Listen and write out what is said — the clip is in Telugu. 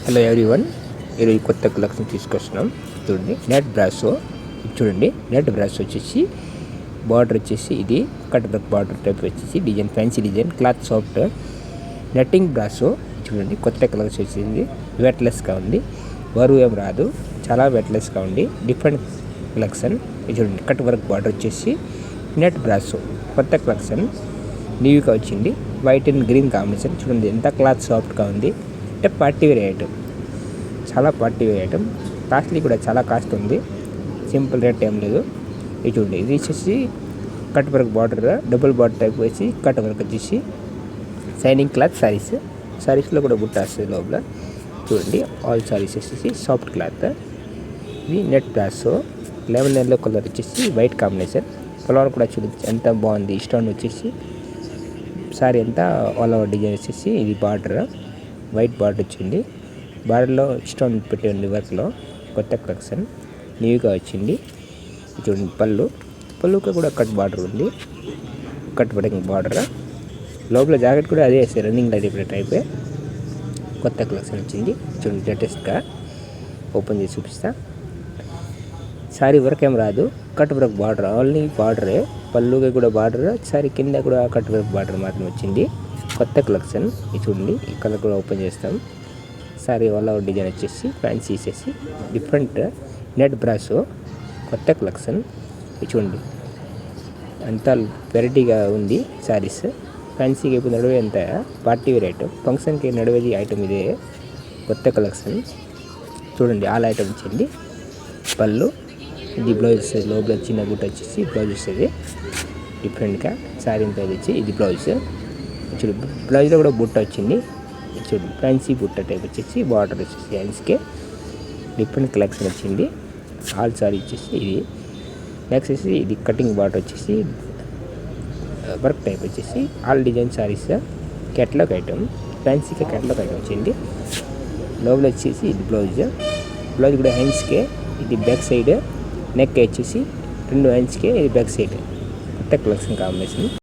హలో ఎవ్రీవన్, ఈరోజు కొత్త కలెక్షన్ తీసుకొస్తున్నాం. చూడండి, నెట్ బ్రాసో. చూడండి, నెట్ బ్రాసో వచ్చేసి బార్డర్ వచ్చేసి ఇది కట్ వర్క్ బార్డర్ టైప్ వచ్చేసి design, fancy design, cloth soft netting brasso. చూడండి, కొత్త కలెక్షన్ వచ్చింది. వెయిట్లెస్గా ఉంది, బరువు ఏం రాదు, చాలా వెయిట్లెస్గా ఉంది. Different collection. చూడండి, కట్ వర్క్ బార్డర్ వచ్చేసి నెట్ బ్రాసో కొత్త కలెక్షన్, న్యూగా వచ్చింది. White and green combination. చూడండి, ఎంత క్లాత్ సాఫ్ట్గా ఉంది. అంటే పార్టీ వేర్ ఐటమ్, చాలా పార్టీ వేర్ ఐటమ్. కాస్ట్లీ కూడా చాలా కాస్ట్ ఉంది, సింపుల్ రేట్ ఏం లేదు. ఇది చూడండి, ఇది వచ్చేసి cut work border, double border type వచ్చి కట్ వర్క్ వచ్చేసి షైనింగ్ క్లాత్ సారీస్. సారీస్లో కూడా బుట్ట వస్తుంది లోపల. చూడండి, ఆల్ సారీస్ వచ్చేసి సాఫ్ట్ క్లాత్. ఇది net brasso. Lemon yellow colour వచ్చేసి వైట్ కాంబినేషన్. కలర్ కూడా చూడండి ఎంత బాగుంది. స్టోన్ వచ్చేసి సారీ అంతా ఆల్ ఓవర్ డిజైన్ వచ్చేసి ఇది బార్డర్, వైట్ బార్డర్ వచ్చింది. బార్డర్లో స్టోన్ పెట్టండి వర్క్లో. కొత్త కలెక్షన్, న్యూగా వచ్చింది. చూడండి, పళ్ళుకి కూడా కట్ బార్డర్ ఉంది, కట్ పడింగ్ బార్డర్. లోపల జాకెట్ కూడా అదే రన్నింగ్ అదే టైపే. కొత్త కలెక్షన్ వచ్చింది. చూడండి, లేటెస్ట్గా ఓపెన్ చేసి చూపిస్తా. సారీ వర్క్ ఏం రాదు, కట్ వర్క్ బార్డర్, ఓన్లీ బార్డరే. పళ్ళుకి కూడా బార్డర్, సారీ కింద కూడా కట్ వర్క్ బార్డర్ మాత్రం వచ్చింది. కొత్త కలెక్షన్. ఇది చూడండి, ఈ కలర్ కూడా ఓపెన్ చేస్తాం. సారీ వల్ల డిజైన్ వచ్చేసి ఫ్యాన్సీ వేసేసి డిఫరెంట్ నెట్ బ్రాసో కొత్త కలెక్షన్. ఇది చూడండి, అంతా వెరైటీగా ఉంది సారీస్. ఫ్యాన్సీకి ఇప్పుడు నడివే ఎంత పార్టీ వేర్ ఐటమ్, ఫంక్షన్కి నడివేది ఐటమ్ ఇదే. కొత్త కలెక్షన్. చూడండి, ఆల్ ఐటమ్ వచ్చింది. పళ్ళు, ఇది బ్లౌజ్ వస్తుంది. లోపల చిన్న బుట్ట వచ్చేసి బ్లౌజ్ వస్తుంది డిఫరెంట్గా. సారీ అంతా వచ్చి ఇది బ్లౌజ్. చూడు, బ్లౌజ్లో కూడా బుట్ట వచ్చింది. చూడు, ఫ్యాన్సీ బుట్ట టైప్ వచ్చేసి బార్డర్ వచ్చేసి హ్యాండ్స్కే డిఫరెంట్ కలెక్షన్ వచ్చింది. ఆల్ సారీ వచ్చేసి ఇది. నెక్స్ట్ వచ్చేసి ఇది కటింగ్ బార్డర్ వచ్చేసి వర్క్ టైప్ వచ్చేసి all design saris. Catalogue item, ఫ్యాన్సీకి క్యాటలాగ్ ఐటమ్ వచ్చింది. లోపల వచ్చేసి ఇది బ్లౌజ్. బ్లౌజ్ కూడా హ్యాండ్స్కే, ఇది బ్యాక్ సైడ్. నెక్ వచ్చేసి రెండు హ్యాండ్స్కే, ఇది బ్యాక్ సైడ్. కొత్త కలెక్షన్ కాంబినేషన్.